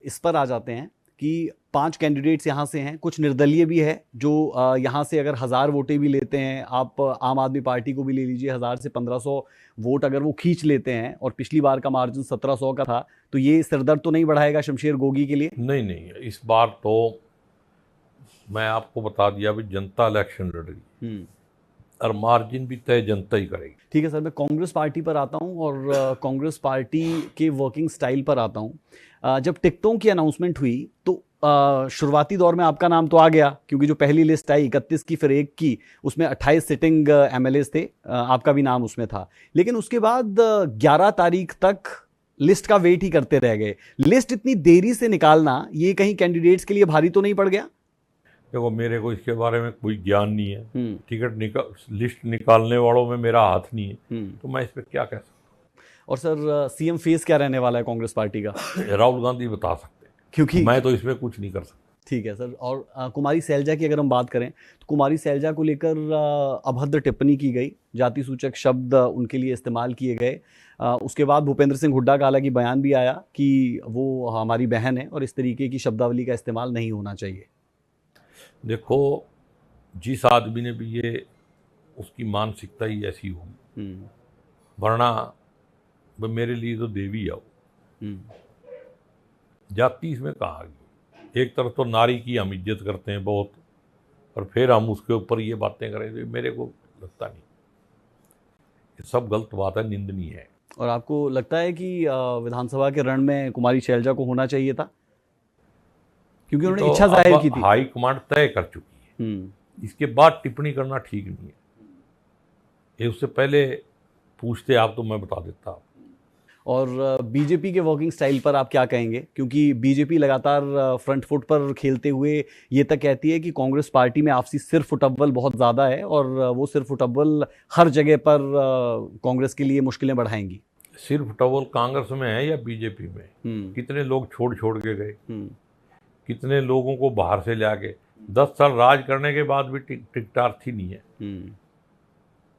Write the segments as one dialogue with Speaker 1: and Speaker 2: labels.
Speaker 1: इस पर आ जाते हैं कि 5 कैंडिडेट्स यहाँ से हैं, कुछ निर्दलीय भी है जो यहाँ से अगर 1000 वोटें भी लेते हैं, आप आम आदमी पार्टी को भी ले लीजिए, 1000 से 1500 वोट अगर वो खींच लेते हैं और पिछली बार का मार्जिन 1700 का था, तो ये सिरदर्द तो नहीं बढ़ाएगा शमशेर गोगी के लिए?
Speaker 2: नहीं नहीं, इस बार तो मैं आपको बता दिया भी जनता इलेक्शन लड़ रही और मार्जिन भी तय जनता ही करेगी।
Speaker 1: ठीक है सर, मैं कांग्रेस पार्टी पर आता हूं और कांग्रेस पार्टी के वर्किंग स्टाइल पर आता हूं। जब टिकटों की अनाउंसमेंट हुई तो शुरुआती दौर में आपका नाम तो आ गया, क्योंकि जो पहली लिस्ट आई 31 की फिर 1 की, उसमें 28 सिटिंग एमएलएस थे, आपका भी नाम उसमें था। लेकिन उसके बाद 11 तारीख तक लिस्ट का वेट ही करते रह गए। लिस्ट इतनी देरी से निकालना ये कहीं कैंडिडेट्स के लिए भारी तो नहीं पड़ गया?
Speaker 2: देखो, मेरे को इसके बारे में कोई ज्ञान नहीं है, टिकट लिस्ट निकालने वालों में मेरा हाथ नहीं है, तो मैं इस पर क्या कह सकता हूँ।
Speaker 1: और सर सीएम फेस क्या रहने वाला है कांग्रेस पार्टी का?
Speaker 2: राहुल गांधी बता सकते हैं,
Speaker 1: क्योंकि
Speaker 2: मैं तो इसमें कुछ नहीं कर सकता।
Speaker 1: ठीक है सर। और कुमारी सैलजा की अगर हम बात करें तो कुमारी सैलजा को लेकर अभद्र टिप्पणी की गई, जाति सूचक शब्द उनके लिए इस्तेमाल किए गए। उसके बाद भूपेंद्र सिंह हुड्डा का हालांकि बयान भी आया कि वो हमारी बहन है और इस तरीके की शब्दावली का इस्तेमाल नहीं होना चाहिए।
Speaker 2: देखो, जिस आदमी ने भी ये, उसकी मानसिकता ही ऐसी होगी, वरना मेरे लिए तो देवी आओ। जाति इसमें कहा गई, एक तरफ तो नारी की हम इज्जत करते हैं बहुत, और फिर हम उसके ऊपर ये बातें करें, तो मेरे को लगता नहीं, ये सब गलत बात है, निंदनीय है।
Speaker 1: और आपको लगता है कि विधानसभा के रण में कुमारी शैलजा को होना चाहिए था, क्योंकि उन्होंने
Speaker 2: तो
Speaker 1: इच्छा जाहिर की थी?
Speaker 2: हाई कमांड तय कर चुकी है, इसके बाद टिप्पणी करना ठीक नहीं है। ये उससे पहले पूछते आप तो मैं बता देता।
Speaker 1: और बीजेपी के वर्किंग स्टाइल पर आप क्या कहेंगे? क्योंकि बीजेपी लगातार फ्रंट फुट पर खेलते हुए ये तक कहती है कि कांग्रेस पार्टी में आपसी सिर फुटअव्वल बहुत ज़्यादा है और वो सिर फुटअव्वल हर जगह पर कांग्रेस के लिए मुश्किलें बढ़ाएंगी।
Speaker 2: सिर फुटअव्वल कांग्रेस में है या बीजेपी में? कितने लोग छोड़ के गए, कितने लोगों को बाहर से ले आके, 10 साल राज करने के बाद भी टिकटार्थी नहीं है,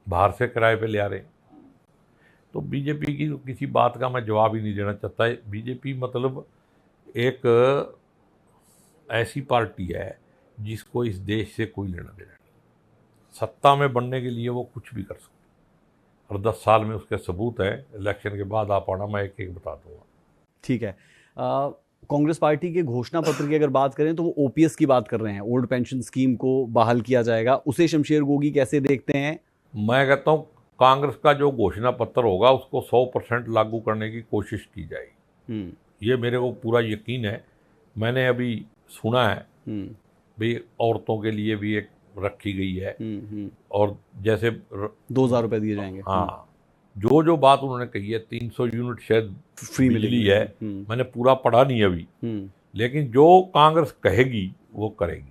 Speaker 2: बाहर से किराए पे ले आ रहे। तो बीजेपी की किसी बात का मैं जवाब ही नहीं देना चाहता। बीजेपी मतलब एक ऐसी पार्टी है जिसको इस देश से कोई लेना देना नहीं। सत्ता में बनने के लिए वो कुछ भी कर सकते, और 10 साल में उसके सबूत है। इलेक्शन के बाद आप आना, मैं एक एक बता दूंगा।
Speaker 1: ठीक है। कांग्रेस पार्टी के घोषणा पत्र की अगर बात करें तो वो ओपीएस की बात कर रहे हैं, ओल्ड पेंशन स्कीम को बहाल किया जाएगा। उसे शमशेर गोगी कैसे देखते हैं?
Speaker 2: मैं कहता हूँ कांग्रेस का जो घोषणा पत्र होगा उसको 100% लागू करने की कोशिश की जाएगी, ये मेरे को पूरा यकीन है। मैंने अभी सुना है भाई औरतों के लिए भी एक रखी गई है, और जैसे
Speaker 1: 2000 रुपये दिए जाएंगे।
Speaker 2: हाँ, जो बात उन्होंने कही है, 300 यूनिट शायद
Speaker 1: फ्री
Speaker 2: बिजली है, मैंने पूरा पढ़ा नहीं अभी, लेकिन जो कांग्रेस कहेगी वो करेगी।